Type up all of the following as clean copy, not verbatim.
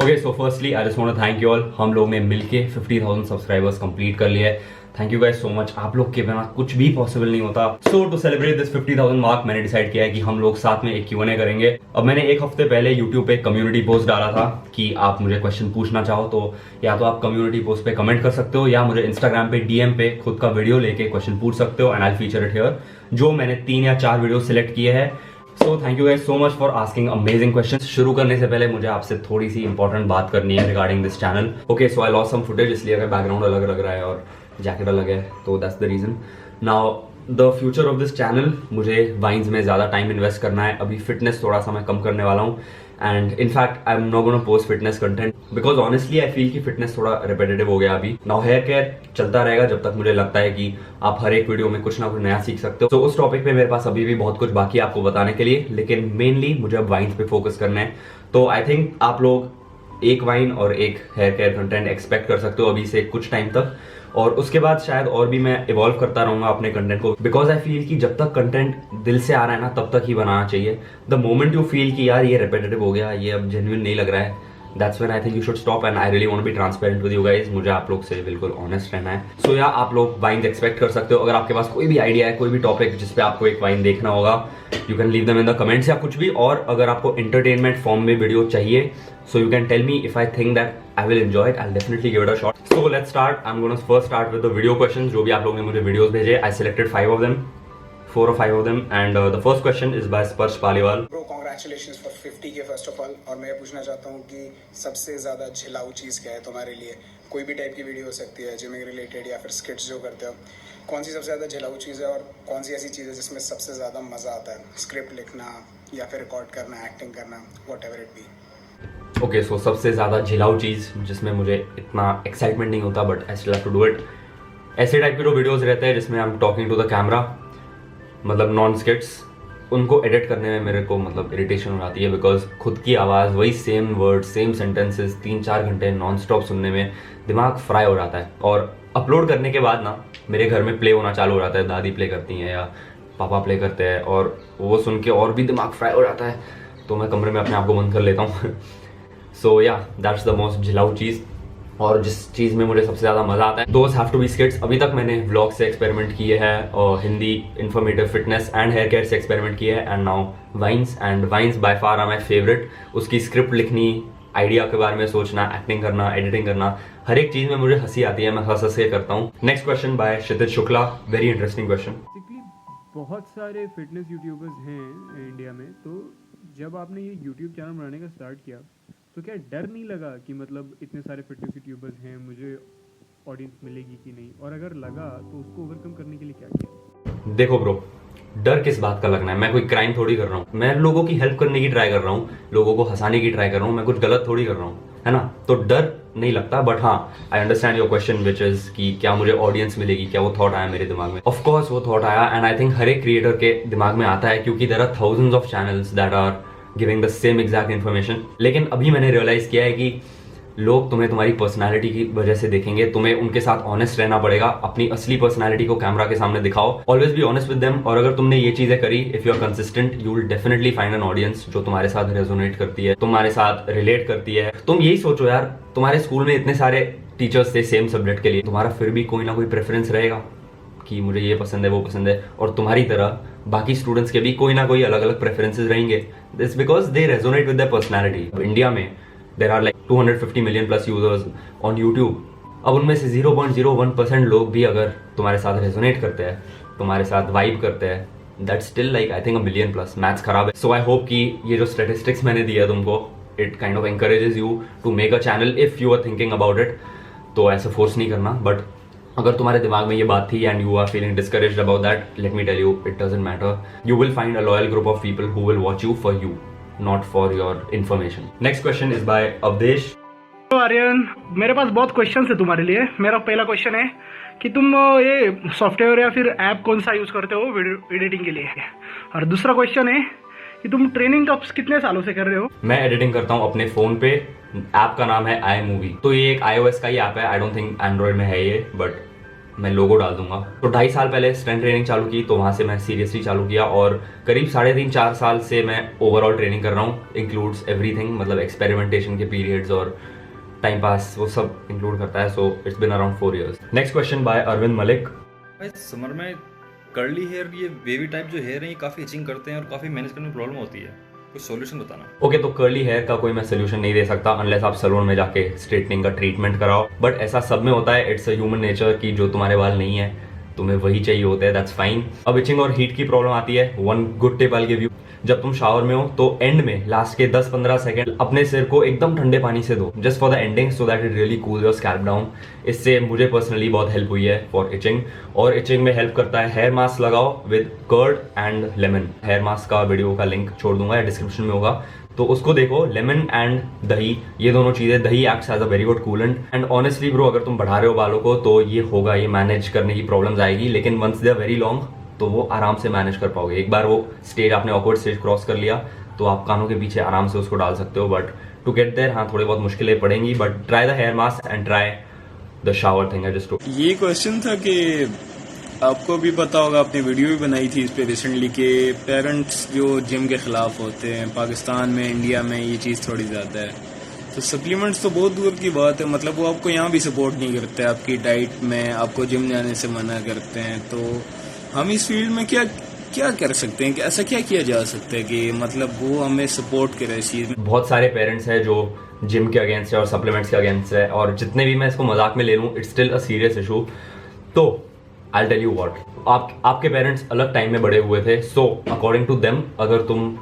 Okay so firstly I just want to thank you all. हम लोग ने मिलके 50,000 सब्सक्राइबर्स कंप्लीट कर लिया है। Thank you guys so much. आप लोग के बिना कुछ भी पॉसिबल नहीं होता। सो टू सेलिब्रेट दिस 50,000 मार्क मैंने डिसाइड किया है कि हम लोग साथ में एक Q&A करेंगे। अब मैंने एक हफ्ते पहले YouTube पे कम्युनिटी पोस्ट डाला था कि आप मुझे क्वेश्चन पूछना चाहो तो या तो आप कम्युनिटी पोस्ट पे कमेंट कर सकते हो या मुझे इंस्टाग्राम पे DM पे खुद का वीडियो लेके क्वेश्चन पूछ सकते हो and I feature it here. जो मैंने 3 या 4 वीडियो सिलेक्ट किए हैं। So thank you guys so much for asking amazing questions. शुरू करने से पहले मुझे आपसे थोड़ी सी इंपॉर्टेंट बात करनी है regarding this channel. Okay so I lost some footage, इसलिए अगर बैकग्राउंड अलग लग रहा है और जैकेट अलग है तो that's the reason. Now the future of this channel, मुझे वाइन्स में ज़्यादा टाइम इन्वेस्ट करना है। अभी फिटनेस थोड़ा सा मैं कम करने वाला हूँ and in fact I am not gonna post fitness content because honestly I feel कि फिटनेस थोड़ा रिपीटेटिव हो गया अभी। नाउ हेयर केयर चलता रहेगा जब तक मुझे लगता है कि आप हर एक वीडियो में कुछ ना कुछ नया सीख सकते हो। तो उस टॉपिक पे मेरे पास अभी भी बहुत कुछ बाकी है आपको बताने के लिए, लेकिन मेनली मुझे अब वाइन्स पे फोकस करना है। तो आई थिंक आप लोग एक वाइन और एक हेयर केयर कंटेंट एक्सपेक्ट कर सकते हो अभी से कुछ टाइम तक, और उसके बाद शायद और भी मैं इवॉल्व करता रहूंगा अपने कंटेंट को बिकॉज आई फील कि जब तक कंटेंट दिल से आ रहा है ना तब तक ही बनाना चाहिए। द मोमेंट यू फील कि यार ये रिपीटेटिव हो गया, ये अब जेन्युइन नहीं लग रहा है, that's when I think you should stop and I really want to be transparent with you guys. मुझे आप लोग से बिल्कुल ऑनेस्ट रहना है। सो या आप लोग वाइन एक्सपेक्ट कर सकते हो। अगर आपके पास कोई भी आइडिया है, कोई भी टॉपिक जिस पे आपको एक वाइन देखना होगा, you can leave them in the comments या कुछ भी। और अगर आपको एंटरटेनमेंट फॉर्म में वीडियो चाहिए so you can tell me if I think that I will enjoy it, I'll definitely give it a shot. So let's start. I'm going to first start with the video questions जो भी आप लोगों ने मुझे videos भेजे। I selected 5 of them, 4 or 5 of them, and the first question is by Sparsh Paliwal. Bro, congratulations for 50K first of all। और मैं ये पूछना चाहता हूँ कि सबसे ज़्यादा झिलाऊ चीज़ क्या है तुम्हारे लिए? कोई भी टाइप की वीडियो हो सकती है जिमिंग रिलेटेड या फिर स्किट्स जो करते हो, कौन सी सबसे ज़्यादा झिलाऊ चीज़ है और कौन सी ऐसी चीज़ है जिसमें सबसे ज़्यादा मज़ा आता है? स्क्रिप्ट लिखना या फिर रिकॉर्ड करना, एक्टिंग करना, what ever it be. Okay so सबसे ज़्यादा झिलाऊ चीज़ जिसमें मुझे इतना एक्साइटमेंट नहीं होता but I still have to do it, ऐसे टाइप के जो वीडियोस रहते हैं जिसमें I am talking to the camera, मतलब नॉन स्किट्स, उनको एडिट करने में मेरे को मतलब इरिटेशन हो जाती है बिकॉज खुद की आवाज़, वही सेम वर्ड, सेम सेंटेंसेस 3-4 घंटे नॉन स्टॉप सुनने में दिमाग फ्राई हो जाता है। और अपलोड करने के बाद ना मेरे घर में प्ले होना चालू हो जाता है, दादी प्ले करती हैं या पापा प्ले करते हैं और वो सुन के और भी दिमाग फ्राई हो जाता है, तो मैं कमरे में अपने आप को बंद कर लेता हूँ। सो या दैट्स द मोस्ट झिलाऊ चीज़। और जिस चीज़ में मुझे सबसे ज़्यादा मज़ा आता है those have to be skits. अभी तक मैंने व्लॉग से एक्सपेरिमेंट किए हैं और Hindi informative fitness and hair care से एक्सपेरिमेंट किए हैं and now vines, and vines by far are my favourite. उसकी स्क्रिप्ट लिखनी, आइडिया के बारे में सोचना, एक्टिंग करना, एडिटिंग करना, हर एक चीज़ में मुझे हंसी आती है, मैं हंस हंस के करता हूँ। नेक्स्ट क्वेश्चन बाय क्षितिज शुक्ला, वेरी इंटरेस्टिंग क्वेश्चन। बहुत सारे फिटनेस यूट्यूबर्स हैं इंडिया में, तो जब आपने ये यूट्यूब चैनल बनाने का स्टार्ट किया तो क्या डर नहीं लगा कि मतलब इतने सारे फिटनेस यूट्यूबर्स हैं, मुझे ऑडियंस मिलेगी कि नहीं, और अगर लगा तो उसको ओवरकम करने के लिए क्या किया? देखो ब्रो, डर किस बात का लगना है? मैं कोई क्राइम थोड़ी कर रहा हूँ, मैं लोगों की हेल्प करने की ट्राई कर रहा हूँ, लोगों को हंसाने की ट्राई कर रहा हूँ, मैं कुछ गलत थोड़ी कर रहा हूँ, है ना? तो डर नहीं लगता। बट हाँ, I understand your question which is कि क्या मुझे ऑडियंस मिलेगी, क्या वो थॉट आया मेरे दिमाग में? ऑफ कोर्स वो थॉट आया एंड आई थिंक हर एक क्रिएटर के दिमाग में आता है क्योंकि there are thousands of channels that are giving the same exact information. लेकिन अभी मैंने रियलाइज किया है कि लोग तुम्हें तुम्हारी पर्सनालिटी की वजह से देखेंगे, तुम्हें उनके साथ ऑनेस्ट रहना पड़ेगा, अपनी असली पर्सनालिटी को कैमरा के सामने दिखाओ, always be honest with them. और अगर तुमने ये चीजें करी, if you are consistent, you will definitely find an audience जो तुम्हारे साथ रेजोनेट करती है, तुम्हारे साथ रिलेट करती है। तुम यही सोचो यार, तुम्हारे स्कूल में इतने सारे टीचर्स थे सेम सब्जेक्ट के लिए, तुम्हारा फिर भी कोई ना कोई प्रेफरेंस रहेगा कि मुझे ये पसंद है, वो पसंद है, और तुम्हारी तरह बाकी स्टूडेंट्स के भी कोई ना कोई अलग अलग प्रेफरेंसेस रहेंगे। This because they resonate with their personality. India में there are like 250 million plus users on YouTube. अब उनमें से 0.01% लोग भी अगर तुम्हारे साथ रेजोनेट करते हैं, तुम्हारे साथ वाइब करते हैं, that's still like I think 1 million plus. Maths खराब है। सो आई होप कि ये जो स्टेटिस्टिक्स मैंने दिया तुमको, it kind of encourages you to make a channel if you are thinking about it. तो ऐसे फोर्स नहीं करना, बट अगर तुम्हारे दिमाग में ये बात थी and you are feeling discouraged about that, let me tell you, it doesn't matter. You will find a loyal group of people who will watch you for you, not for your information. Next question is by Avdhesh. तो आर्यन, मेरे पास बहुत question है तुम्हारे लिए। मेरा पहला question है कि तुम ये सॉफ्टवेयर या फिर ऐप कौन सा यूज करते हो वीडियो एडिटिंग के लिए, और दूसरा क्वेश्चन है कि तुम ट्रेनिंग कब कितने सालों से कर रहे हो? मैं एडिटिंग करता हूँ अपने फोन पे, ऐप का नाम है iMovie। तो ये एक iOS का ही ऐप है, आई डोंट थिंक एंड्रॉइड में है ये, बट मैं लोगो डाल दूंगा। तो 2.5 साल पहले स्ट्रेंथ ट्रेनिंग चालू की, तो वहाँ से मैं सीरियसली चालू किया और करीब 3.5-4 साल से मैं ओवरऑल ट्रेनिंग कर रहा हूँ। इंक्लूड्स एवरीथिंग, मतलब एक्सपेरिमेंटेशन के पीरियड्स और टाइम पास, वो सब इंक्लूड करता है। So it's been around 4 years। Next question by Arvind Malik. भाई समर में कर्ली हेयर, ये वेवी टाइप जो हेयर है, ये काफ़ी इचिंग करते हैं और काफ़ी मैनेज करने में प्रॉब्लम होती है, कुछ सॉल्यूशन बताना। ओके, तो कर्ली हेयर का कोई मैं सोल्यूशन नहीं दे सकता अनलेस आप सैलून में जाके स्ट्रेटनिंग का ट्रीटमेंट कराओ। बट ऐसा सब में होता है, इट्स अ ह्यूमन नेचर कि जो तुम्हारे बाल नहीं है तुम्हें वही चाहिए होता है, दैट्स फाइन। अब इचिंग और हीट की प्रॉब्लम आती है। One good tip I give you, जब तुम शावर में हो तो एंड में लास्ट के 10-15 सेकंड अपने सिर को एकदम ठंडे पानी से धो, just for the ending, so that it really cool your scalp down. इससे मुझे पर्सनली बहुत हेल्प हुई है फॉर इचिंग। और इचिंग में हेल्प करता है हेयर मास्क लगाओ with curd and lemon. Hair mask का वीडियो का लिंक छोड़ दूंगा या डिस्क्रिप्शन में होगा, तो उसको देखो। लेमन एंड दही, ये दोनों चीजें, दही acts as a very good coolant. And honestly bro, अगर तुम बढ़ा रहे हो बालों को तो ये होगा, ये मैनेज करने की प्रॉब्लम्स आएगी, लेकिन once they are very long तो वो आराम से मैनेज कर पाओगे। एक बार वो स्टेज, आपने ऑकवर्ड स्टेज क्रॉस कर लिया तो आप कानों के पीछे आराम से उसको डाल सकते हो। बट टू गेट देयर, हाँ थोड़ी बहुत मुश्किलें पड़ेंगी, but try the hair mask and try the shower thing. Just ये क्वेश्चन था कि आपको भी पता होगा, आपने वीडियो भी बनाई थी इस पे रिसेंटली, कि पेरेंट्स जो जिम के खिलाफ होते हैं पाकिस्तान में, इंडिया में ये चीज़ थोड़ी ज़्यादा है। तो सप्लीमेंट्स तो बहुत दूर की बात है, मतलब वो आपको यहाँ भी सपोर्ट नहीं करते, आपकी डाइट में आपको जिम जाने से मना करते हैं। तो हम इस फील्ड में क्या क्या कर सकते हैं, कि ऐसा क्या किया जा सकता है कि मतलब वो हमें सपोर्ट करे इस चीज़ में? बहुत सारे पेरेंट्स हैं जो जिम के अगेंस्ट है और सप्लीमेंट्स के अगेंस्ट है, और जितने भी मैं इसको मजाक में ले लूँ, it's still a serious issue. तो आई टेल यू व्हाट, आपके पेरेंट्स अलग टाइम में बड़े हुए थे, सो अकॉर्डिंग टू देम अगर तुम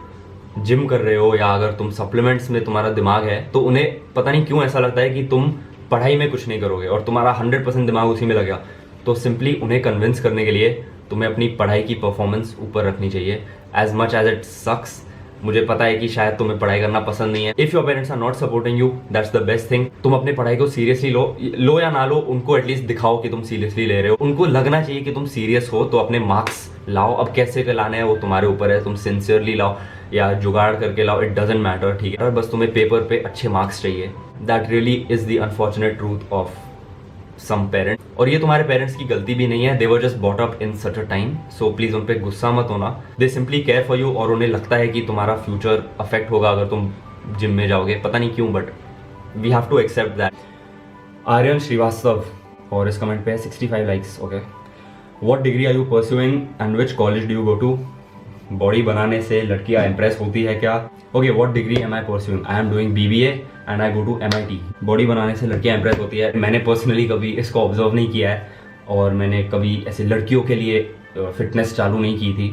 जिम कर रहे हो या अगर तुम सप्लीमेंट्स में तुम्हारा दिमाग है, तो उन्हें पता नहीं क्यों ऐसा लगता है कि तुम पढ़ाई में कुछ नहीं करोगे और तुम्हारा 100% दिमाग उसी में लगेगा। तो सिंपली उन्हें कन्विंस करने के लिए तुम्हें अपनी पढ़ाई की परफॉर्मेंस ऊपर रखनी चाहिए। As much as it sucks, मुझे पता है कि शायद तुम्हें पढ़ाई करना पसंद नहीं है। If your parents are not supporting you, that's the best thing. तुम अपनी पढ़ाई को सीरियसली लो या ना लो, उनको एटलीस्ट दिखाओ कि तुम सीरियसली ले रहे हो। उनको लगना चाहिए कि तुम सीरियस हो, तो अपने मार्क्स लाओ। अब कैसे लाने हैं वो तुम्हारे ऊपर है, तुम सिंसियरली लाओ या जुगाड़ करके लाओ, इट डजंट मैटर, ठीक है। बस तुम्हें पेपर पे अच्छे मार्क्स चाहिए। That really is the unfortunate truth of some parents. और ये तुम्हारे पेरेंट्स की गलती भी नहीं है, they were just brought up in such a time, so please उन पे गुस्सा मत होना। They simply care for you, और उन्हें लगता है कि तुम्हारा फ्यूचर अफेक्ट होगा अगर तुम जिम में जाओगे, पता नहीं क्यों, but we have to accept that. Aryan Srivastava, और इस कमेंट पे 65 likes. Okay, what degree are you pursuing and which college do you go to? बॉडी बनाने से लड़कियां इंप्रेस होती है क्या? Okay, what degree am I pursuing? I am doing BBA and I go to MIT। बॉडी बनाने से लड़कियां इंप्रेस होती है, मैंने पर्सनली कभी इसको ऑब्जर्व नहीं किया है और मैंने कभी ऐसे लड़कियों के लिए फिटनेस चालू नहीं की थी,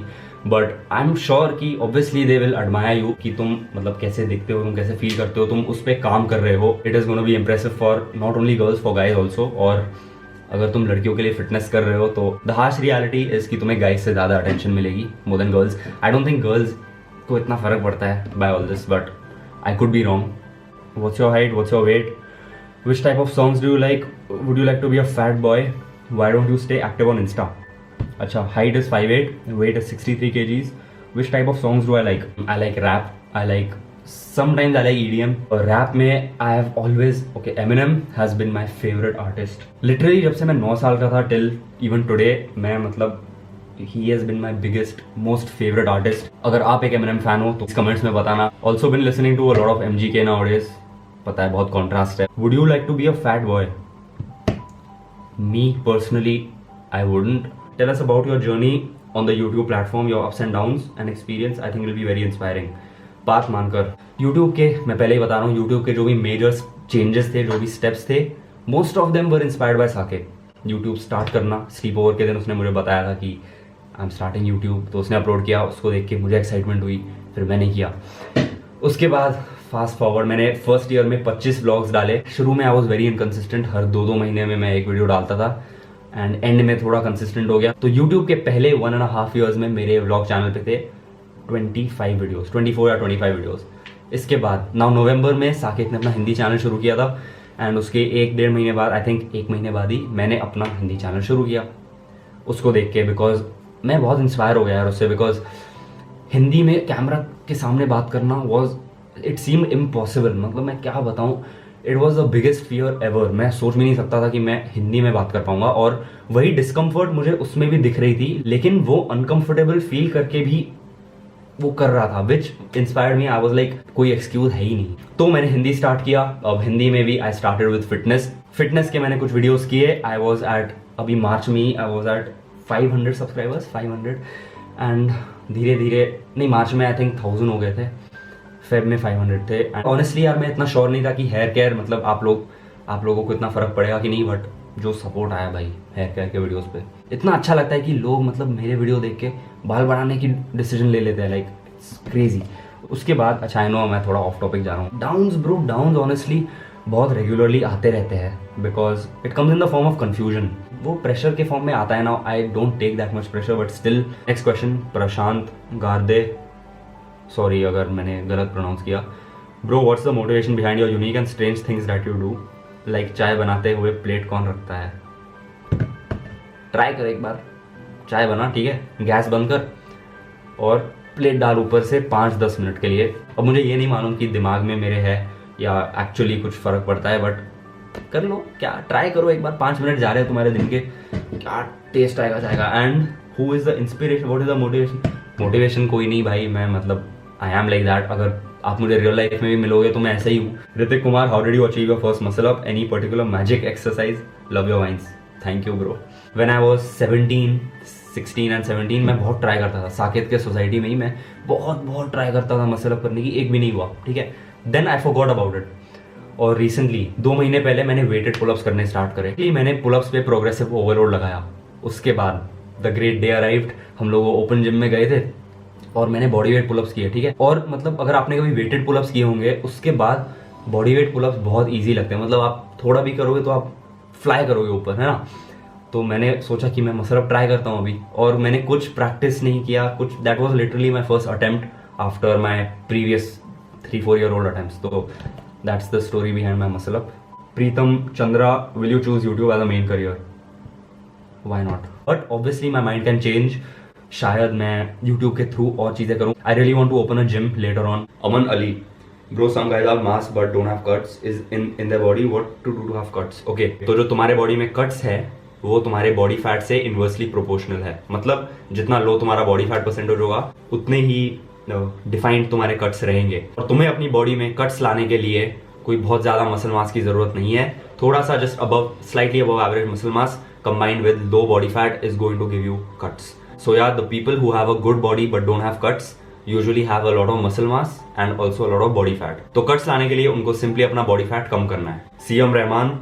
बट आई एम श्योर कि obviously they will admire you कि तुम मतलब कैसे दिखते हो, तुम कैसे फील करते हो, तुम उस पर काम कर रहे हो। It is gonna be impressive for not only girls, for guys also. और अगर तुम लड़कियों के लिए फिटनेस कर रहे हो तो द हार्श रियलिटी इज कि तुम्हें गाइज से ज़्यादा अटेंशन मिलेगी more than girls. I don't think girls को इतना फर्क पड़ता है by all this, but I could be wrong. What's your height? What's your weight? Which type of songs do you like? Would you like to be a fat boy? Why don't you stay active on Insta? अच्छा, height is 5'8", weight is 63 kgs. Which type of songs do I like? I like rap. Sometimes I like EDM. और rap में I have always, okay, Eminem has been my favorite artist. Literally जब से मैं 9 साल का था till even today, मैं मतलब he has been my biggest, most favorite artist. अगर आप एक Eminem fan हो तो कमेंट्स में बताना. Also been listening to a lot of MGK nowadays. पता है बहुत कॉन्ट्रास्ट है. Would you like to be a fat boy? Me personally, I wouldn't. Tell us about your journey on the YouTube platform, your ups and downs and experience. I think it will be very inspiring. बात मानकर YouTube के, मैं पहले ही बता रहा हूँ, YouTube के जो भी मेजर चेंजेस थे, जो भी स्टेप्स थे, most of them were inspired by Saket. YouTube start करना, स्लीप ओवर के दिन उसने मुझे बताया था कि आई एम स्टार्टिंग यूट्यूब, तो उसने अपलोड किया, उसको देख के मुझे एक्साइटमेंट हुई, फिर मैंने किया. उसके बाद फास्ट फॉरवर्ड, मैंने फर्स्ट ईयर में 25 व्लॉग्स डाले. शुरू में आई वॉज वेरी इनकन्सिस्टेंट, हर 2-2 महीने में मैं एक वीडियो डालता था, एंड एंड में थोड़ा कंसिस्टेंट हो गया. तो यूट्यूब के पहले 1.5 ईयर्स में मेरे व्लॉग चैनल पे थे 25 वीडियोस, 24 या 25 वीडियोस. इसके बाद नाउ नवंबर में साकेत ने अपना हिंदी चैनल शुरू किया था, एंड उसके 1-1.5 महीने बाद, आई थिंक 1 महीने बाद ही मैंने अपना हिंदी चैनल शुरू किया उसको देख के, बिकॉज मैं बहुत इंस्पायर हो गया यार उससे. बिकॉज हिंदी में कैमरा के सामने बात करना वॉज, इट सीम इम्पॉसिबल. मतलब मैं क्या बताऊँ, it was the biggest fear ever. मैं सोच भी नहीं सकता था कि मैं हिंदी में बात कर पाऊंगा, और वही डिस्कम्फर्ट मुझे उसमें भी दिख रही थी, लेकिन वो अनकंफर्टेबल फील करके भी वो कर रहा था, which inspired me. I was like कोई एक्सक्यूज है ही नहीं। तो मैंने हिंदी स्टार्ट किया। अब हिंदी में भी आई स्टार्टेड विद फिटनेस के मैंने कुछ वीडियोस किए। आई वॉज एट, अभी मार्च में I was at 500 subscribers, 500, and धीरे धीरे, नहीं मार्च में आई थिंक 1000 हो गए थे, फेब में 500 थे। एंड ऑनेस्टली यार मैं इतना श्योर नहीं था कि हेयर केयर मतलब आप लोगों को इतना फर्क पड़ेगा कि नहीं, बट जो सपोर्ट आया भाई हेयर केयर के वीडियोस पे, इतना अच्छा लगता है कि लोग मतलब मेरे वीडियो देख के बाल बढ़ाने की डिसीजन ले लेते हैं, लाइक इट्स क्रेजी। उसके बाद अच्छा आई नो मैं थोड़ा ऑफ टॉपिक जा रहा हूँ। डाउन्स ब्रो, डाउन्स ऑनेस्टली बहुत रेगुलरली आते रहते हैं, because it comes in the form of confusion. वो प्रेशर के फॉर्म में आता है ना, I don't take that much pressure, but still. Next question, Prashant Garde, sorry अगर मैंने गलत प्रोनाउंस किया। Bro what's the motivation behind your unique and strange things that you do, like चाय बनाते हुए प्लेट कौन रखता है? ट्राई कर एक बार, चाय बना, ठीक है, गैस बंद कर और प्लेट डाल ऊपर से 5-10 मिनट के लिए। अब मुझे ये नहीं मालूम कि दिमाग में मेरे है या एक्चुअली कुछ फर्क पड़ता है, बट कर लो, क्या ट्राई करो एक बार। 5 मिनट जा रहे हैं तुम्हारे दिन के, क्या टेस्ट आएगा जाएगा। And who is the inspiration, what is the motivation? Motivation कोई नहीं भाई, मैं मतलब आई एम लाइक दैट। अगर आप मुझे रियल लाइफ में भी मिलोगे तो मैं ऐसा ही हूँ। Hrithik Kumar, how did you achieve your first muscle up? Any particular magic exercise? Love your vines. Thank you bro. When I was 16 and 17 मैं बहुत ट्राई करता था। साकेत के सोसाइटी में ही मैं बहुत ट्राई करता था मसल अप करने की, एक भी नहीं हुआ, ठीक है। Then I forgot about it, और रिसेंटली 2 महीने पहले मैंने वेटेड पुलअप्स करने स्टार्ट करे। मैंने पुलअप्स पे प्रोग्रेसिव ओवरलोड लगाया। उसके बाद द ग्रेट डे अराइव्ड, हम लोग ओपन जिम में गए थे और मैंने बॉडी वेट पुलअप्स किए, ठीक है। और मतलब अगर आपने कभी वेटेड पुलअप्स किए होंगे, उसके बाद बॉडी वेट पुलअप्स बहुत ईजी लगते हैं। मतलब आप थोड़ा भी करोगे तो आप फ्लाई करोगे ऊपर, है ना। तो मैंने सोचा कि मैं मसल अप ट्राई करता हूँ अभी, और मैंने कुछ प्रैक्टिस नहीं किया, कुछ। That was literally my first attempt after my previous 3-4 year old attempts. तो that's the story behind my muscle up. Pritam Chandra, will you choose YouTube as a main career? Why not, but obviously my mind can change. शायद मैं YouTube के through और चीजें करूं। I really want to open a gym later on. Aman Ali, bro some guys are mass but don't have cuts is in their body, what to do to have cuts? Okay, तो जो तुम्हारे body में cuts है वो तुम्हारे body fat से inversely proportional है। मतलब जितना लो तुम्हारा बॉडी फैट परसेंटेज होगा उतने ही डिफाइंड तुम्हारे कट्स रहेंगे। और तुम्हें अपनी बॉडी में कट्स लाने के लिए कोई बहुत ज्यादा मसल मास की जरूरत नहीं है। थोड़ा सा just above, slightly above average muscle mass combined with low body fat is going to give you cuts. So yeah, the people who have a good body but don't have cuts usually have a lot of muscle mass and also a lot of body fat. तो cuts लाने के लिए उनको simply अपना body fat कम करना है। CM Rahman,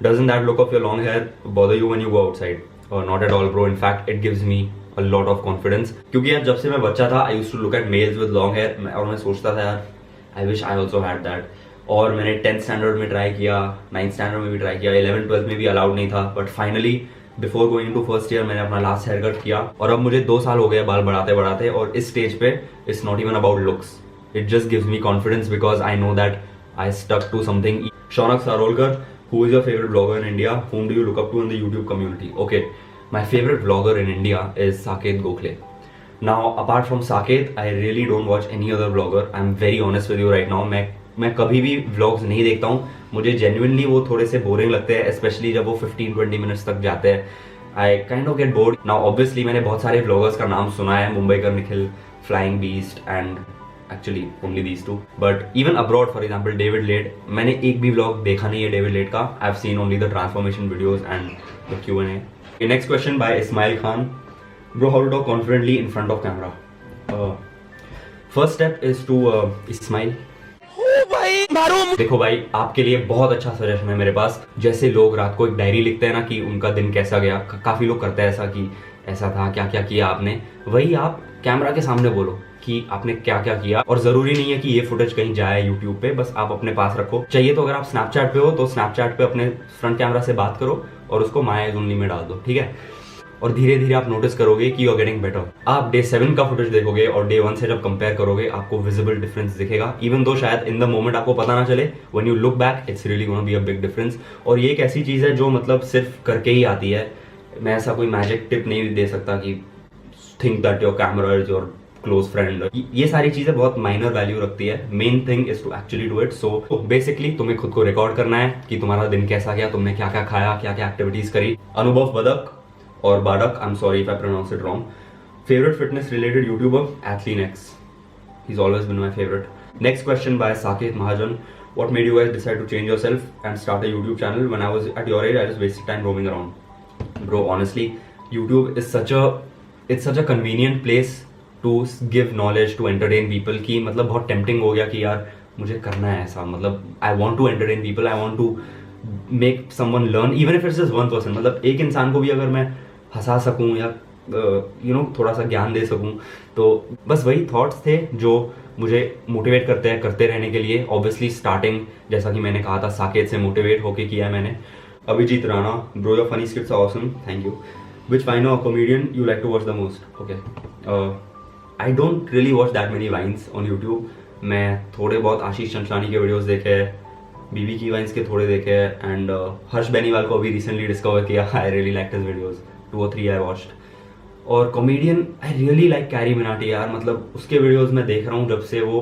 doesn't that look of your long hair bother you when you go outside? Not at all bro, in fact it gives me a lot of confidence. क्योंकि यार जब से मैं बच्चा था I used to look at males with long hair और मैं सोचता था यार I wish I also had that. और मैंने 10th स्टैंडर्ड में ट्राई किया, 9th स्टैंडर्ड में भी ट्राई किया, 11th 12th में भी अलाउड नहीं था, but finally before going to first year मैंने अपना लास्ट हेयर कट किया। और अब मुझे 2 साल हो गए बाल बढ़ाते बढ़ाते, और इस स्टेज पे it's not even about looks, it just gives me confidence because I know that I stuck to something. Shaunak Sarolkar, who is your favorite vlogger in India? Whom do you look up to in the YouTube community? Okay, my favorite vlogger in India is Saket Gokhale. Now, apart from Saket, I really don't watch any other vlogger. I'm very honest with you right now. मैं कभी भी vlogs नहीं देखता हूँ। मुझे genuinely वो थोड़े से बोरिंग लगते हैं, स्पेशली जब वो 15-20 मिनट्स तक जाते हैं। I kind of get bored. Now obviously मैंने बहुत सारे व्लॉगर्स का नाम सुना है, Mumbiker Nikhil, flying beast and actually only these two, but even abroad for example David लेट, मैंने एक भी व्लॉग देखा नहीं है डेविड लेट का। I have seen only the transformation videos and the Q&A. Next question by Ismail Khan, bro how to talk confidently in front of camera? First step is to smile. देखो भाई, आपके लिए बहुत अच्छा सजेशन है मेरे पास। जैसे लोग रात को एक डायरी लिखते हैं ना कि उनका दिन कैसा गया, काफी लोग करते हैं ऐसा कि ऐसा था, क्या क्या किया आपने, वही आप कैमरा के सामने बोलो कि आपने क्या क्या किया। और जरूरी नहीं है कि ये फुटेज कहीं जाए यूट्यूब पे, बस आप अपने पास रखो। चाहिए तो अगर आप स्नैपचैट पे हो तो स्नैपचैट पे अपने फ्रंट कैमरा से बात करो और उसको माय आईज ओनली में डाल दो, ठीक है। और धीरे धीरे आप नोटिस करोगे कि यू आर गेटिंग बेटर। आप डे 7 का फुटेज देखोगे और डे 1 से जब कंपेयर करोगे आपको विजिबल डिफरेंस दिखेगा, इवन दो शायद इन द मोमेंट आपको पता ना चले। When you look back it's really gonna be a big difference. और ये एक ऐसी चीज है जो मतलब सिर्फ करके ही आती है। मैं ऐसा कोई मैजिक टिप नहीं दे सकता कि think that your camera is your close friend, ये सारी चीजें बहुत माइनर वैल्यू रखती है. Main thing is to actually do it. So basically तुम्हें खुद को रिकॉर्ड करना है कि तुम्हारा दिन कैसा गया, तुमने क्या क्या खाया, क्या क्या एक्टिविटीज करी. अनुभव बदक और Badak, I am sorry if I pronounce it wrong. Favourite fitness related YouTuber? AthleanX. He's always been my favorite. Next question by Saket Mahajan. What made you guys decide to change yourself and start a YouTube channel? When I was at your age, I just wasted time roaming around. Bro, honestly, YouTube is such a convenient place to give knowledge, to entertain people. कि मतलब बहुत tempting हो गया कि यार मुझे करना है ऐसा. मतलब I want to entertain people. I want to make someone learn, even if it's just one person. मतलब एक इंसान को भी अगर मैं हंसा सकूं या थोड़ा सा ज्ञान दे सकूं, तो बस वही थॉट्स थे जो मुझे मोटिवेट करते रहने के लिए. ऑब्वियसली स्टार्टिंग जैसा कि मैंने कहा था साकेत से मोटिवेट होके किया है मैंने. Abhijit Rana, bro your funny scripts are awesome, thank you. Which vine और comedian you like to watch the most? Okay, I don't really watch that many vines on YouTube. मैं थोड़े बहुत आशीष चंचलानी के वीडियोज़ देखे, बीबी की वाइन्स के थोड़े देखे, एंड हर्ष बेनीवाल को अभी रिसेंटली डिस्कवर किया. I really like his videos, 2 or 3 I watched. और comedian I really like Carry Minati यार. मतलब उसके वीडियोस मैं देख रहा हूँ जब से वो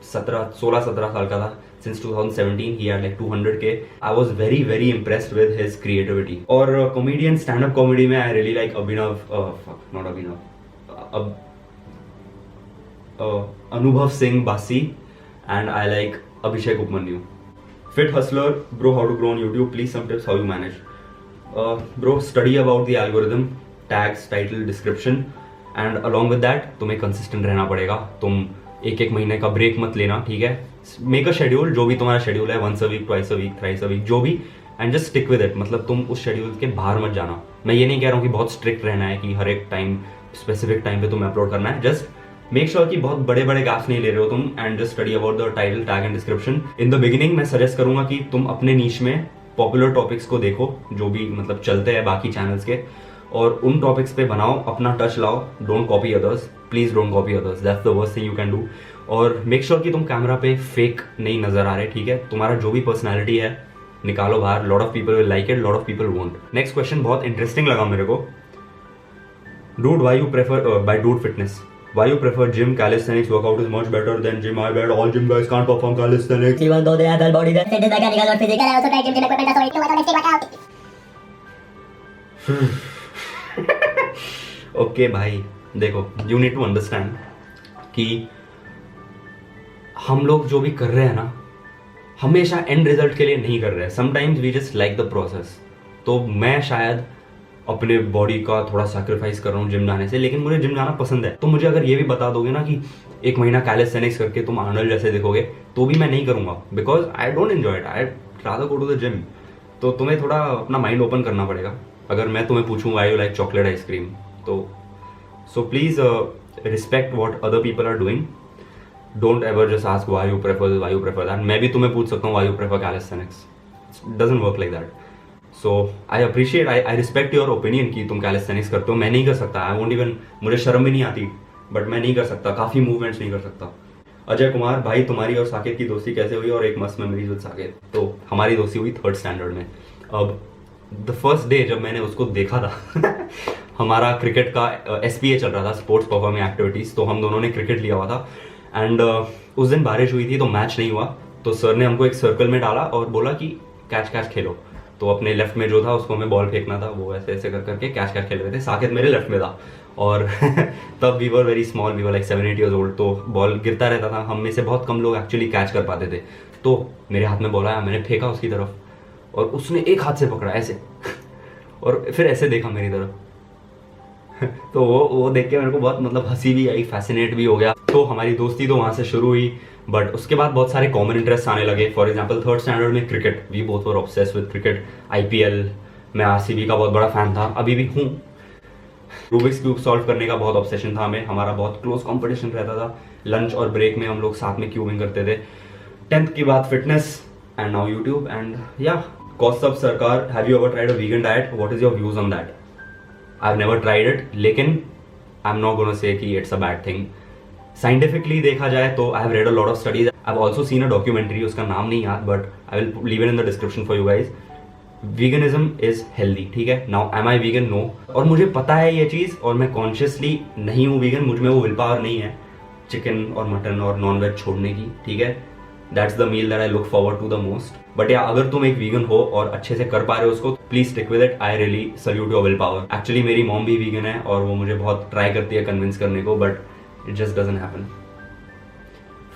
16-17 साल का था. Since 2017 he had like 200K. I was very very impressed with his creativity. और कॉमेडियन स्टैंड अप कॉमेडी में I really like Anubhav Singh Bassi, and I like Abhishek Upamanyu. Fit hustler, bro how to grow on YouTube, please some tips how you manage. Bro study about the algorithm, tags, title, description, and along with that तुम्हें consistent रहना पड़ेगा. तुम एक महीने का break मत लेना, ठीक है. मेक अ शेड्यूल, जो भी तुम्हारा शेड्यूल है, 1 a week, 2 a week, 3 a week, जो भी, and just stick with it. मतलब तुम उस शेड्यूल के बाहर मत जाना. मैं ये नहीं कह रहा हूँ कि बहुत स्ट्रिक्ट रहना है कि हर एक टाइम स्पेसिफिक टाइम पे तुम्हें अपलोड करना है. जस्ट मेक श्योर कि बहुत बड़े बड़े गैप्स नहीं ले रहे हो तुम, and just study about the title, tag and description. In the beginning मैं सजेस्ट करूंगा कि तुम अपने नीश में पॉपुलर टॉपिक्स को देखो जो भी मतलब चलते हैं बाकी चैनल्स के, और उन टॉपिक्स पे बनाओ, अपना टच लाओ. Don't copy others, please don't copy others, that's the worst thing you can do. और मेक श्योर कि तुम कैमरा पे फेक नहीं नजर आ रहे, ठीक है. तुम्हारा जो भी पर्सनैलिटी है निकालो बाहर. Lot of people will like it, lot of people won't. Next question बहुत इंटरेस्टिंग लगा मेरे को. Dude why you prefer by dude fitness, why you prefer gym? Calisthenics workout is much better than gym. I bet all gym guys can't perform calisthenics. Even though they have well body, that is mechanical or physical. I also try gym equipment, so it was on workout. Okay भाई देखो, you need to understand कि हम लोग जो भी कर रहे हैं ना, हमेशा एंड रिजल्ट के लिए नहीं कर रहे हैं. Sometimes we just like the process. तो मैं शायद अपने बॉडी का थोड़ा सैक्रिफाइस कर रहा हूँ जिम जाने से, लेकिन मुझे जिम जाना पसंद है. तो मुझे अगर ये भी बता दोगे ना कि 1 महीना कैलिस्थेनिक्स करके तुम आर्नल्ड जैसे दिखोगे, तो भी मैं नहीं करूंगा, because I don't enjoy it. I rather go to the gym. तो तुम्हें थोड़ा अपना माइंड ओपन करना पड़ेगा. अगर मैं तुम्हें पूछूं why you like chocolate ice cream, तो so please respect what other people are doing. Don't ever just ask why you prefer that. मैं भी तुम्हें पूछ सकता हूँ why you prefer calisthenics. It doesn't work like that. So I appreciate, I respect your opinion कि तुम calisthenics करते हो. मैं नहीं कर सकता. आई वोंट इवन, मुझे शर्म भी नहीं आती, बट मैं नहीं कर सकता. काफ़ी मूवमेंट्स नहीं कर सकता. अजय कुमार, भाई तुम्हारी और साकेत की दोस्ती कैसे हुई और एक मस्त मेमोरीज विद साकेत. तो हमारी दोस्ती हुई 3rd स्टैंडर्ड में. अब द फर्स्ट डे जब मैंने उसको देखा था हमारा क्रिकेट का SPA चल रहा था, स्पोर्ट्स परफॉर्मिंग एक्टिविटीज़. तो हम दोनों ने क्रिकेट लिया हुआ था, एंड उस दिन बारिश हुई थी तो मैच नहीं हुआ. तो सर ने हमको एक सर्कल में डाला और बोला कि कैच खेलो. तो अपने लेफ्ट में जो था उसको हमें बॉल फेंकना था. वो ऐसे ऐसे करके कैच खेल रहे थे. साकेत मेरे लेफ्ट में था, और तब we were very small, we were like 7-8 years old. तो बॉल गिरता रहता था. हम में से बहुत कम लोग एक्चुअली कैच कर पाते थे. तो मेरे हाथ में बॉल आया, मैंने फेंका उसकी तरफ, और उसने एक हाथ से पकड़ा ऐसे और फिर ऐसे देखा मेरी तरफ. तो वो देख के मेरे को बहुत मतलब हंसी भी आई, फैसिनेट भी हो गया. तो हमारी दोस्ती तो वहाँ से शुरू हुई. बट उसके बाद बहुत सारे कॉमन इंटरेस्ट आने लगे. फॉर एग्जाम्पल 3rd स्टैंडर्ड में cricket, we both were obsessed with cricket. IPL, मैं RCB का बहुत बड़ा फैन था, अभी भी हूँ. रूबिक्स क्यूब सॉल्व करने का बहुत ऑब्सेशन था हमें. हमारा बहुत क्लोज कंपटीशन रहता था. लंच और ब्रेक में हम लोग साथ में क्यूबिंग करते थे. 10th के बाद fitness, and now YouTube. And या Kaustubh Sarkar, have you ever tried a vegan diet? What is your views on that? I have never tried it, लेकिन I am not gonna say कि it's a bad thing. Scientifically देखा जाए तो I have read a lot of studies. I have also seen a documentary, उसका नाम नहीं याद, but I will leave it in the description for you guys. Veganism is healthy, ठीक है. Now M आई vegan? No. और मुझे पता है ये चीज, और मैं कॉन्शियसली नहीं हूँ वीगन. मुझ में वो विल पावर नहीं है. चिकन और मटन और नॉन वेज छोड़ने की, ठीक है, that's the meal that I look forward to the most. But या अगर तुम एक वीगन हो और अच्छे से कर पा रहे हो उसको, please stick with it. I really salute your will power. Actually मेरी मॉम भी वीगन है और वो मुझे बहुत ट्राई करती है कन्विंस करने को, but it just doesn't happen.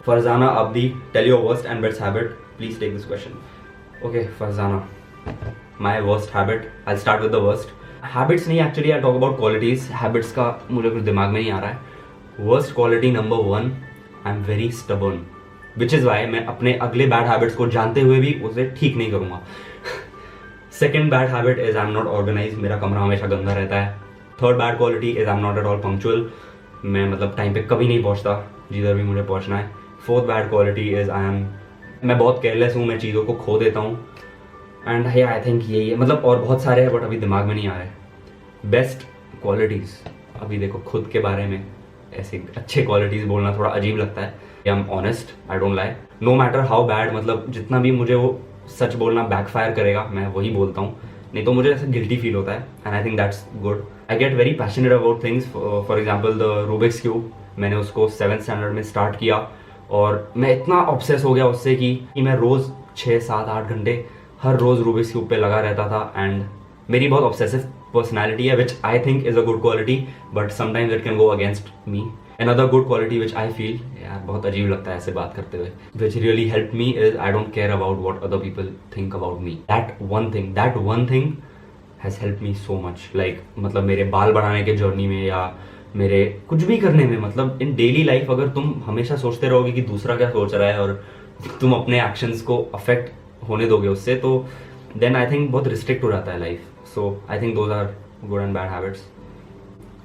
Farzana Abdi, tell your worst and best habit, please take this question. Okay Farzana, my worst habit, I start with the worst. Habits नहीं, actually I talk about qualities. Habits का मुझे कुछ दिमाग में नहीं आ रहा है। Worst quality number 1, I am very stubborn, which is why मैं अपने अगले बैड हैबिट्स को जानते हुए भी उसे ठीक नहीं करूँगा। Second bad habit is I am not organise, मेरा कमरा हमेशा गंदा रहता है। Third bad quality is I am not at all punctual, मैं मतलब टाइम पे कभी नहीं पहुँचता जिधर भी मुझे पहुँचना है। फोर्थ बैड क्वालिटी इज मैं बहुत केयरलेस हूँ, मैं चीज़ों को खो देता हूँ। एंड आई थिंक यही है, मतलब और बहुत सारे हैं बट अभी दिमाग में नहीं आ रहे। बेस्ट क्वालिटीज़, अभी देखो खुद के बारे में ऐसे अच्छे क्वालिटीज़ बोलना थोड़ा अजीब लगता है। I am honest, I don't lie, no matter how bad, मतलब जितना भी मुझे वो सच बोलना बैकफायर करेगा मैं वही बोलता हूँ, नहीं तो मुझे ऐसा गिल्टी फील होता है। And I think that's good. I get very passionate about things. For example the Rubik's cube, मैंने उसको 7th स्टैंडर्ड में स्टार्ट किया और मैं इतना ऑब्सेस हो गया उससे कि मैं रोज़ 6, 7, 8 घंटे हर रोज़ रूबिक्स क्यूब पे लगा रहता था। एंड मेरी बहुत ऑब्सेसिव पर्सनैलिटी है, which I think is a good quality, but sometimes it can go against me. Another good quality which I feel, यार बहुत अजीब लगता है ऐसे बात करते हुए, which really helped me is I don't care about what other people think about me. That one thing has helped me so much. Like मतलब मेरे बाल बढ़ाने के जर्नी में या मेरे कुछ भी करने में, मतलब इन डेली लाइफ अगर तुम हमेशा सोचते रहोगे कि दूसरा क्या सोच रहा है और तुम अपने एक्शंस को अफेक्ट होने दोगे उससे, तो देन आई थिंक बहुत रिस्ट्रिक्ट हो जाता है life. So I think those are good and bad habits.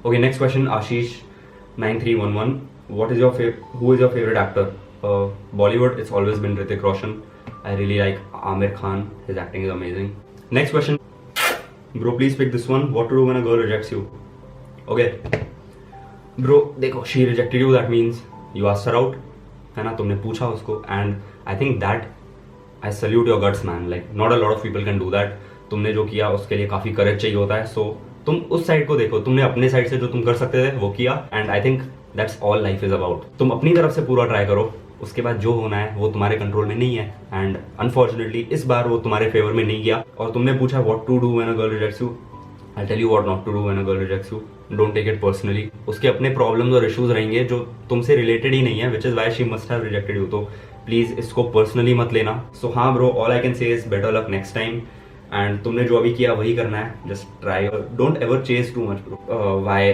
Okay, next question, Ashish 9311, who is your favorite actor? Bollywood, it's always been Hrithik Roshan. I really like Amir Khan, his acting is amazing. Next question, bro, please pick this one. What to do when a girl rejects you? Okay, bro, देखो, she rejected you, that means you asked her out, है ना, तुमने पूछा उसको, and I think that I salute your guts, man. Like not a lot of people can do that. तुमने जो किया उसके लिए काफी करेज चाहिए होता है। So तुम उस साइड को देखो, तुमने अपने साइड से जो तुम कर सकते थे वो किया, and I think that's all life is about. तुम अपनी तरफ से पूरा ट्राई करो, उसके बाद जो होना है वो तुम्हारे कंट्रोल में नहीं है। एंड अनफॉर्चुनेटली इस बार वो तुम्हारे फेवर में नहीं गया। और तुमने पूछा what to do when a girl rejects you, I tell you what not to do when a girl rejects you. Don't take it personally, उसके अपने प्रॉब्लम्स और इश्यूज रहेंगे जो तुमसे रिलेटेड ही नहीं है, which is why she must have rejected you. तो प्लीज इसको पर्सनली मत लेना। सो हाँ bro, all I can say is better luck next time. And तुमने जो अभी किया वही करना है, just try, don't ever chase too much bro. Why,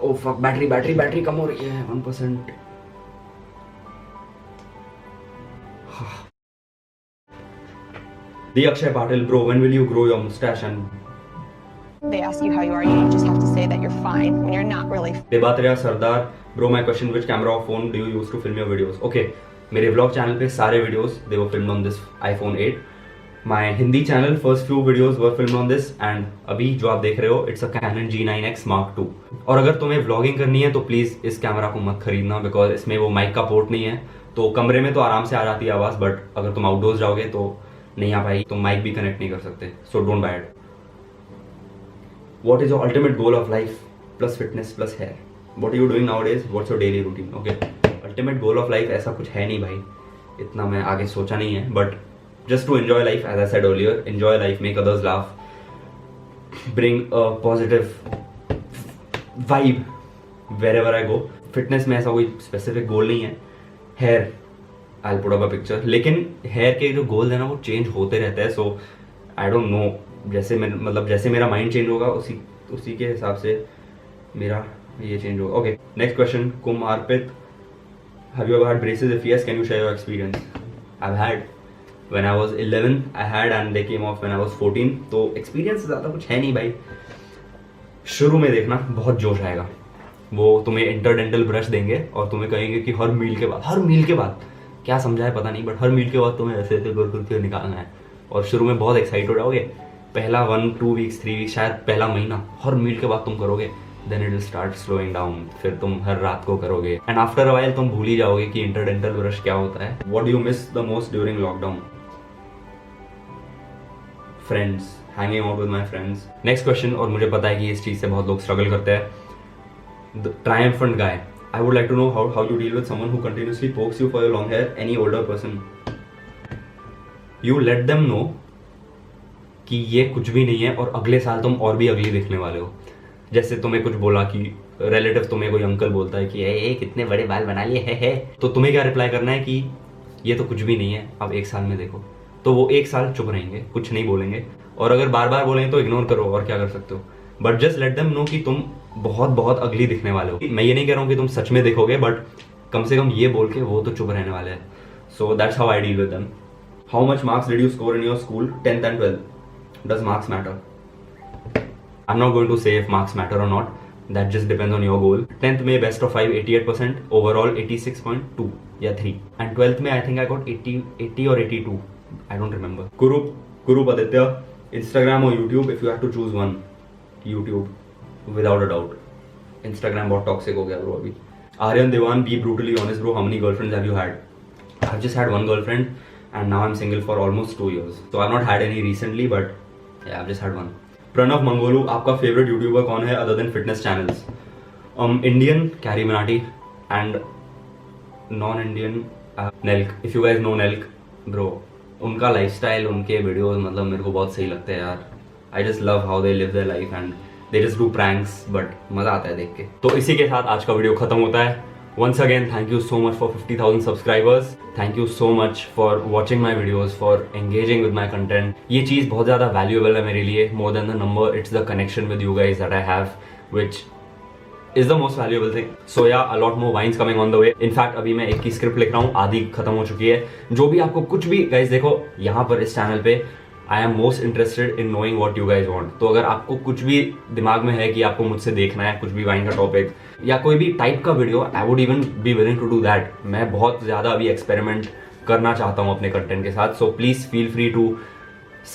oh fuck, battery कम हो रही है 1%। The Akshay Patil, bro, when will you grow your mustache? And they ask you how you are, you just have to say that you're fine when you're not really. Debatria Sardar, bro, my question, which camera or phone do you use to film your videos? Okay, मेरे vlog channel पे सारे videos they were filmed on this iPhone 8. My Hindi channel first few videos were filmed on this, and अभी जो आप देख रहे हो it's a Canon G9X Mark II। और अगर तुम्हें व्लॉगिंग करनी है तो प्लीज इस कैमरा को मत खरीदना, बिकॉज इसमें वो माइक का पोर्ट नहीं है। तो कमरे में तो आराम से आ जाती है आवाज, बट अगर तुम आउटडोर्स जाओगे तो नहीं आ पाएगी, तुम माइक भी कनेक्ट नहीं कर सकते। So don't buy it. What is your ultimate goal of life plus fitness plus hair? What are you doing nowadays? What's your daily routine? Okay, ultimate goal of life ऐसा कुछ है नहीं भाई, इतना मैं आगे सोचा नहीं है, but just to enjoy life, as I said earlier, enjoy life, make others laugh, bring a positive vibe wherever I go. Fitness में ऐसा कोई specific goal नहीं है। Hair, I'll put up a picture, लेकिन hair के जो goals है ना वो change होते रहते हैं, so I don't know, जैसे मेरा mind change होगा उसी के हिसाब से मेरा ये change होगा। Okay, next question, Kum Arpit, have you ever had braces? If yes, can you share your experience? I've had. When I was 11 I had, and they came off when I was 14. तो experience ज़्यादा कुछ है नहीं भाई। शुरू में देखना बहुत जोश आएगा, वो तुम्हें इंटरडेंटल ब्रश देंगे और तुम्हें कहेंगे कि हर मील के बाद क्या समझा है पता नहीं, बट हर मील के बाद तुम्हें ऐसे करके निकालना है। और शुरू में बहुत एक्साइट हो जाओगे, पहला 1, 2 वीक्स 3 वीक्स, शायद पहला महीना हर मील के बाद तुम करोगे, then it will start slowing down, फिर तुम हर रात को करोगे, एंड आफ्टर अ व्हाइल तुम भूल ही जाओगे कि इंटरडेंटल ब्रश क्या होता है। What do you miss the most during lockdown? Friends, hanging out with my friends. Next question, और मुझे पता है कि इस चीज़ से बहुत लोग स्ट्रगल करते हैं। The triumphant guy, I would like to know how you deal with someone who continuously pokes you for your long hair. Any older person, you let them know कि ये कुछ भी नहीं है और अगले साल तुम और भी अगली दिखने वाले हो. जैसे तुम्हें कुछ बोला कि रिलेटिव तुम्हें कोई अंकल बोलता है कि ए कितने बड़े बाल बना लिए है, तो तुम्हें क्या रिप्लाई करना है कि ये तो कुछ भी नहीं है, अब 1 साल में देखो. तो वो 1 साल चुप रहेंगे, कुछ नहीं बोलेंगे, और अगर बार बार बोलेंगे तो इग्नोर करो, और क्या कर सकते हो. But just let them know कि तुम बहुत बहुत अगली दिखने वाले हो. मैं ये नहीं कह रहा हूँ कि तुम सच में देखोगे, बट कम से कम ये बोल के वो तो चुप रहने वाले हैं. So that's how I deal with them. How much marks did you score in your school 10th and 12th? Does marks matter? I'm not going to say if marks matter or not. That just depends on your goal. 10th में best of 5 88%, overall 86.2 या 3. And 12th में I think I got 80 or 82. I don't remember. Kurup Aditya, Instagram or YouTube if you have to choose one. YouTube, without a doubt. Instagram बहुत toxic हो गया bro अभी. Aryan Devan, be brutally honest bro. How many girlfriends have you had? I've just had one girlfriend, and now I'm single for almost 2 years. So I've not had any recently, but yeah, I've just had one. Pranav मंगोलू, आपका favourite YouTuber कौन है other than fitness channels? Indian Carry Minati and non Indian Nelk. If you guys know Nelk bro, उनका lifestyle, उनके videos मतलब मेरे को बहुत सही लगते हैं यार. I just love how they live their life and they just do pranks, but मजा आता है देख के. तो इसी के साथ आज का वीडियो खत्म होता है. Once again, thank you so much for 50,000 subscribers. Thank you so much for watching my videos, for engaging with my content. ये चीज़ बहुत ज़्यादा valuable है मेरे लिए. More than the number, it's the connection with you guys that I have, which is the most valuable thing. So yeah, a lot more vines coming on the way. In fact, अभी मैं एक की script लिख रहा हूँ, आधी खत्म हो चुकी है. जो भी आपको कुछ भी guys देखो यहाँ पर इस चैनल पे, I am most interested in knowing what you guys want. तो अगर आपको कुछ भी दिमाग में है कि आपको मुझसे देखना है, कुछ भी वाइन का टॉपिक या कोई भी टाइप का video, I would even be willing to do that. मैं बहुत ज़्यादा अभी एक्सपेरिमेंट करना चाहता हूँ अपने कंटेंट के साथ. So please feel free to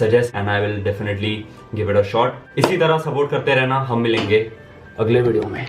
suggest and I will definitely give it a shot. इसी तरह सपोर्ट करते रहना. हम मिलेंगे अगले वीडियो में.